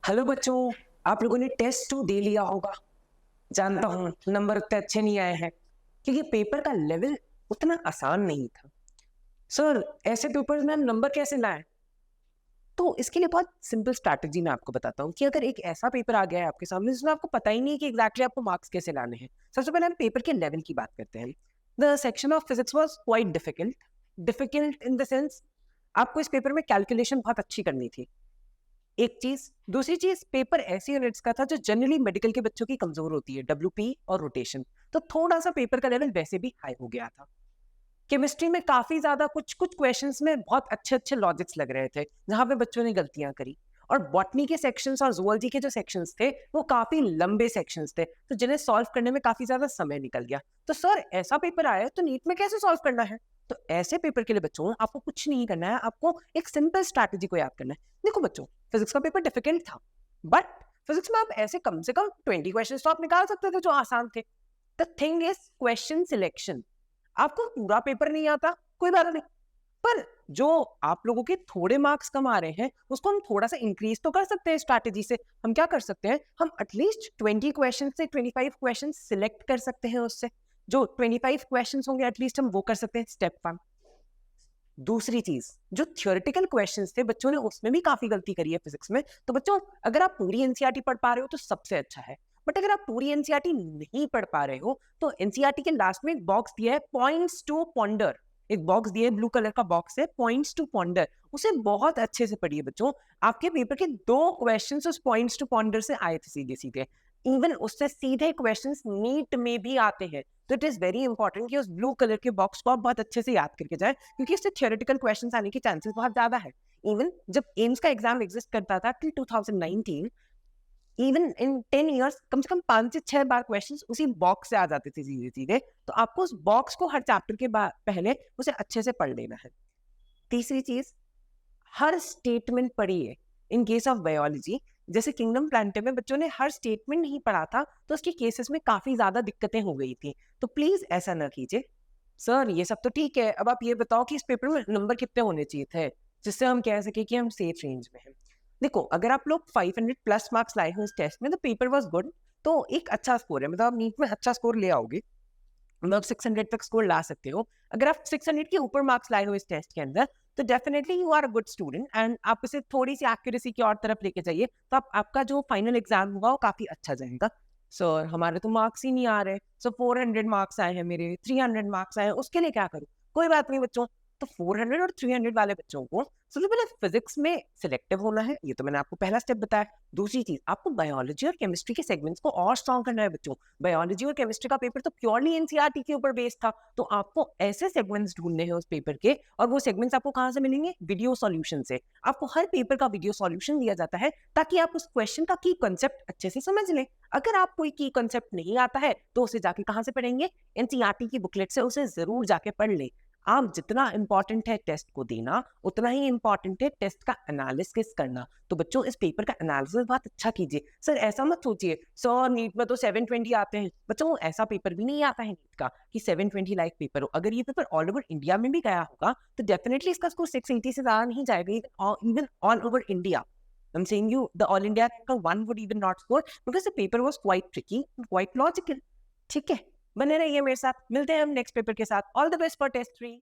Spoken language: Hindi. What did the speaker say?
हेलो बच्चों, आप लोगों ने टेस्ट 2 दे लिया होगा। जानता हूँ नंबर उतने अच्छे नहीं आए हैं क्योंकि पेपर का लेवल उतना आसान नहीं था। सर, ऐसे पेपर्स में हम नंबर कैसे लाएं? तो इसके लिए बहुत सिंपल स्ट्रैटेजी मैं आपको बताता हूँ कि अगर एक ऐसा पेपर आ गया है आपके सामने जिसमें आपको पता ही नहीं है कि एग्जैक्टली आपको मार्क्स कैसे लाने हैं। सबसे पहले हम पेपर के लेवल की बात करते हैं। The section of physics was quite difficult. Difficult in the sense आपको इस पेपर में कैलकुलेशन बहुत अच्छी करनी थी। एक चीज, दूसरी चीज, पेपर ऐसी यूनिट्स का था जो जनरली मेडिकल के बच्चों की कमजोर होती है, डब्ल्यूपी और रोटेशन। तो थोड़ा सा पेपर का लेवल वैसे भी हाई हो गया था। केमिस्ट्री में काफी ज्यादा कुछ कुछ क्वेश्चंस में बहुत अच्छे अच्छे लॉजिक्स लग रहे थे जहां पे बच्चों ने गलतियां करी। और बॉटनी के सेक्शंस और जूलॉजी के जो सेक्शंस थे वो काफी लंबे सेक्शंस थे, तो जिन्हें सॉल्व करने में काफी ज्यादा समय निकल गया। तो सर, ऐसा पेपर आया है तो नीट में कैसे सॉल्व करना है? तो ऐसे पेपर के लिए बच्चों आपको कुछ नहीं करना है, आपको एक सिंपल स्ट्रैटेजी को याद करना है। देखो बच्चों, फिजिक्स का पेपर डिफिकल्ट था, बट फिजिक्स में आप ऐसे कम से कम 20 क्वेश्चन तो आप निकाल सकते थे जो आसान थे। The thing is question selection. आपको पूरा पेपर नहीं आता, कोई बात नहीं, पर जो आप लोगों के थोड़े मार्क्स कम आ रहे हैं उसको हम थोड़ा सा इंक्रीज तो कर सकते हैं स्ट्रैटेजी से। हम क्या कर सकते हैं, हम एटलीस्ट 20 क्वेश्चन से 25 क्वेश्चन सिलेक्ट कर सकते हैं। उससे जो 25 क्वेश्चन होंगे एटलीस्ट हम वो कर सकते हैं, स्टेप 1। दूसरी चीज, जो थियोरेटिकल क्वेश्चंस थे बच्चों ने उसमें भी काफी गलती करी है फिजिक्स में। तो बच्चों, अगर आप पूरी एनसीईआरटी पढ़ पा रहे हो तो सबसे अच्छा है, बट अगर आप पूरी एनसीईआरटी नहीं पढ़ पा रहे हो तो एनसीईआरटी के लास्ट में एक बॉक्स दिया है, पॉइंट्स टू पॉन्डर। एक बॉक्स दिया है, ब्लू कलर का बॉक्स है, पॉइंट्स टू पॉन्डर। उसे बहुत अच्छे से पढ़िए बच्चों। आपके पेपर के 2 क्वेश्चन उस पॉइंट्स टू पॉन्डर से आए थे सीधे सीधे। इवन उससे सीधे क्वेश्चंस नीट में भी आते हैं। तो इट इज वेरी इंपॉर्टेंट कि उस ब्लू कलर के बॉक्स को आप बहुत अच्छे से याद करके जाए, क्योंकि इससे थियोरेटिकल क्वेश्चंस आने के चांसेस बहुत ज्यादा है। इवन जब एम्स का एग्जाम एग्जिस्ट करता था टिल 2019, इवन इन 10 इयर्स कम से कम 5 से 6 बार क्वेश्चंस उसी बॉक्स से आ जाते थे सीधे सीधे। तो आपको उस बॉक्स को हर चैप्टर के पहले उसे अच्छे से पढ़ लेना है। तीसरी चीज, हर स्टेटमेंट पढ़िए। इन केस ऑफ बायोलॉजी, जैसे किंगडम प्लांटेट में बच्चों ने हर स्टेटमेंट नहीं पढ़ा था तो उसके केसेस में काफी ज्यादा दिक्कतें हो गई थी। तो प्लीज ऐसा ना कीजिए। सर, ये सब तो ठीक है, अब आप ये बताओ कि इस पेपर में नंबर कितने होने चाहिए थे जिससे हम कह सके कि हम सेफ रेंज में हैं। देखो, अगर आप लोग 500 प्लस मार्क्स लाए हो इस टेस्ट में तो पेपर वाज गुड। तो एक अच्छा स्कोर है, मतलब आप नीट में अच्छा स्कोर ले आओगे, मतलब 600 तक स्कोर ला सकते हो। अगर आप 600 के ऊपर मार्क्स लाए हो इस टेस्ट के अंदर तो definitely you are a good student and आप इसे थोड़ी सी एक्यूरेसी की और तरफ लेके जाइए तो आपका जो फाइनल एग्जाम होगा वो काफी अच्छा जाएगा। सर, हमारे तो मार्क्स ही नहीं आ रहे। सर, 400 मार्क्स आए हैं, मेरे 300 मार्क्स आए हैं, उसके लिए क्या करूँ? कोई बात नहीं बच्चों। तो 400 और 300 वाले बच्चों को सबसे पहले फिजिक्स में सिलेक्टिव होना है, ये तो मैंने आपको पहला स्टेप बताया। दूसरी चीज, आपको बायोलॉजी और केमिस्ट्री के सेगमेंट्स को और स्ट्रॉन्ग करना है बच्चों। बायोलॉजी और केमिस्ट्री का पेपर तो प्योरली एनसीईआरटी के ऊपर बेस्ड था, तो आपको ऐसे सेगमेंट्स ढूंढने हैं उस पेपर के, और वो सेगमेंट्स आपको कहाँ से मिलेंगे? वीडियो सॉल्यूशन से। आपको हर पेपर का वीडियो सॉल्यूशन दिया जाता है ताकि आप उस क्वेश्चन का की कंसेप्ट अच्छे से समझ लें। अगर आप कोई की कंसेप्ट नहीं आता है तो उसे जाके कहाँ से पढ़ेंगे? एनसीईआरटी की बुकलेट से उसे जरूर जाके पढ़ लें। आप जितना इंपॉर्टेंट है टेस्ट को देना, उतना ही इंपॉर्टेंट है टेस्ट का एनालिसिस करना। तो बच्चों, इस पेपर का एनालिसिस बहुत अच्छा कीजिए। सर, ऐसा मत सोचिए सर नीट में तो 720 आते हैं। बच्चों, ऐसा पेपर भी नहीं आता है नीट का कि 720 लाइक पेपर हो। अगर ये पेपर ऑल ओवर इंडिया में भी गया होगा तो डेफिनेटली इसका स्कोर 680 से ज्यादा नहीं जाएगा, even all over India. I'm saying you, the All India ranker 1 would even not score because the paper was quite tricky and quite logical. ठीक है, बने रहिए मेरे साथ, मिलते हैं हम नेक्स्ट पेपर के साथ। All the best for test 3।